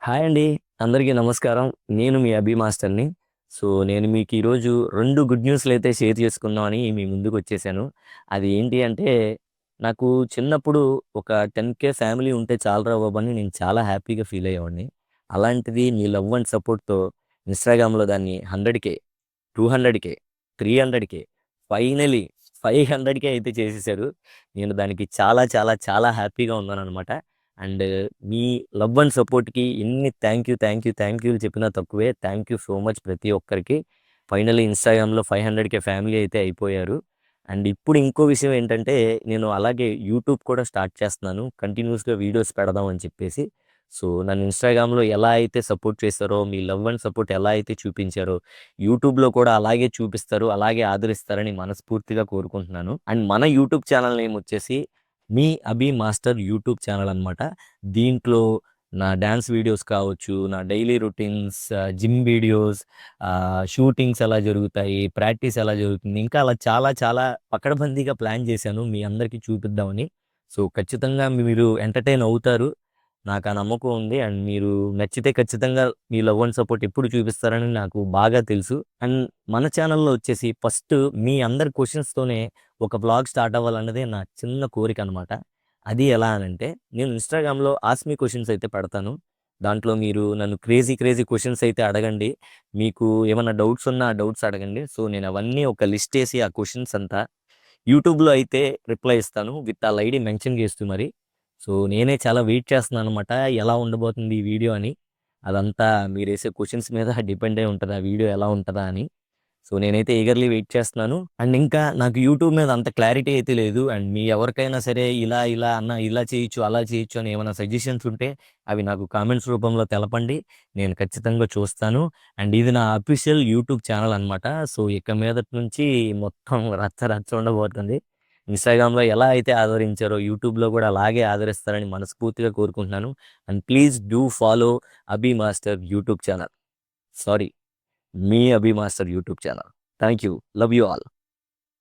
Hi అండి. అందరికీ నమస్కారం. నేను మీ అభి మాస్టర్‌ని. నేను మీకు ఈరోజు 2 గుడ్ న్యూస్‌లయితే షేర్ చేసుకుందామని మీ ముందుకొచ్చేసాను. అది ఏంటి అంటే, నాకు చిన్నప్పుడు ఒక 10,000 ఫ్యామిలీ ఉంటే చాలురా బాబు అని నేను చాలా హ్యాపీగా ఫీల్ అయ్యేవాడిని. అలాంటిది మీ లవ్ అండ్ సపోర్ట్‌తో ఇన్‌స్టాగ్రామ్‌లో దాన్ని 100,000, 200,000, 300,000 ఫైనల్లీ 500,000 అయితే చేసేసారు. నేను దానికి చాలా చాలా చాలా హ్యాపీగా ఉన్నాననమాట. అండ్ మీ లవ్ అండ్ సపోర్ట్‌కి ఎన్ని థ్యాంక్ యూలు చెప్పినా తక్కువే. థ్యాంక్ యూ సో మచ్ ప్రతి ఒక్కరికి. ఫైనల్లీ ఇన్‌స్టాగ్రామ్‌లో 500,000 ఫ్యామిలీ అయితే అయిపోయారు. అండ్ ఇప్పుడు ఇంకో విషయం ఏంటంటే, నేను అలాగే యూట్యూబ్ కూడా స్టార్ట్ చేస్తున్నాను. కంటిన్యూయస్‌గా వీడియోస్ పెడదాం అని చెప్పేసి. నన్ను ఇన్‌స్టాగ్రామ్‌లో ఎలా అయితే సపోర్ట్ చేశారో, మీ లవ్ అండ్ సపోర్ట్ ఎలా అయితే చూపించారో, యూట్యూబ్‌లో కూడా అలాగే చూపిస్తారు, అలాగే ఆదరిస్తారని మనస్ఫూర్తిగా కోరుకుంటున్నాను. అండ్ మన యూట్యూబ్ ఛానల్ నేమ్ వచ్చేసి మీ అభి మాస్టర్ యూట్యూబ్ ఛానల్ అనమాట. దీంట్లో నా డాన్స్ వీడియోస్ కావచ్చు, నా daily routines, gym videos, shootings ఎలా జరుగుతాయి, ప్రాక్టీస్ ఎలా జరుగుతుంది, ఇంకా అలా చాలా చాలా పకడ్బందీగా ప్లాన్ చేశాను మీ అందరికీ చూపిద్దామని. ఖచ్చితంగా మీరు ఎంటర్‌టైన్ అవుతారు. నాకా నమ్మకం ఉంది. అండ్ మీరు నచ్చితే ఖచ్చితంగా మీ లవ్ అండ్ సపోర్ట్ ఎప్పుడు చూపిస్తారని నాకు బాగా తెలుసు. అండ్ మన ఛానెల్‌లో వచ్చేసి ఫస్ట్ మీ అందరి క్వెషన్స్‌తోనే ఒక వ్లాగ్ స్టార్ట్ అవ్వాలన్నదే నా చిన్న కోరికనమాట. అది ఎలా అనంటే, నేను ఇన్‌స్టాగ్రామ్‌లో ఆస్క్ మీ క్వెషన్స్ అయితే పెడతాను. దాంట్లో మీరు నన్ను క్రేజీ క్రేజీ క్వెషన్స్ అయితే అడగండి. మీకు ఏమన్నా డౌట్స్ ఉన్నా ఆ డౌట్స్ అడగండి. నేను అవన్నీ ఒక లిస్టేసి ఆ క్వెషన్స్ అంతా యూట్యూబ్‌లో అయితే రిప్లై ఇస్తాను. విత్ ఆళ్ళ ఐడీ మెన్షన్ చేస్తూ మరి. నేనే చాలా వెయిట్ చేస్తున్నాననమాట. ఎలా ఉండబోతుంది ఈ వీడియో అని. అదంతా మీరేసే క్వెషన్స్ మీద డిపెండ్ అయి ఉంటది. ఆ వీడియో ఎలా ఉంటదా అని. నేనైతే ఈగర్‌లీ వెయిట్ చేస్తున్నాను. అండ్ ఇంకా నాకు యూట్యూబ్ మీద అంత క్లారిటీ అయితే లేదు. అండ్ మీ ఎవరికైనా సరే ఇలా అన్న ఇలా చేయొచ్చు, అలా చేయొచ్చు అని ఏమైనా సజెషన్స్ ఉంటే అవి నాకు కామెంట్స్ రూపంలో తెలపండి. నేను ఖచ్చితంగా చూస్తాను. అండ్ ఇది నా అఫీషియల్ యూట్యూబ్ ఛానల్ అనమాట. ఇక మీదట నుంచి మొత్తం రచ్చ రచ్చ ఉండబోతుంది. ఇన్‌స్టాగ్రామ్‌లో ఎలా అయితే ఆదరించారో యూట్యూబ్‌లో కూడా అలాగే ఆదరిస్తారని మనస్ఫూర్తిగా కోరుకుంటున్నాను. And please do follow Abhi master YouTube channel. Sorry, me Abhi master YouTube channel. Thank you. Love you all.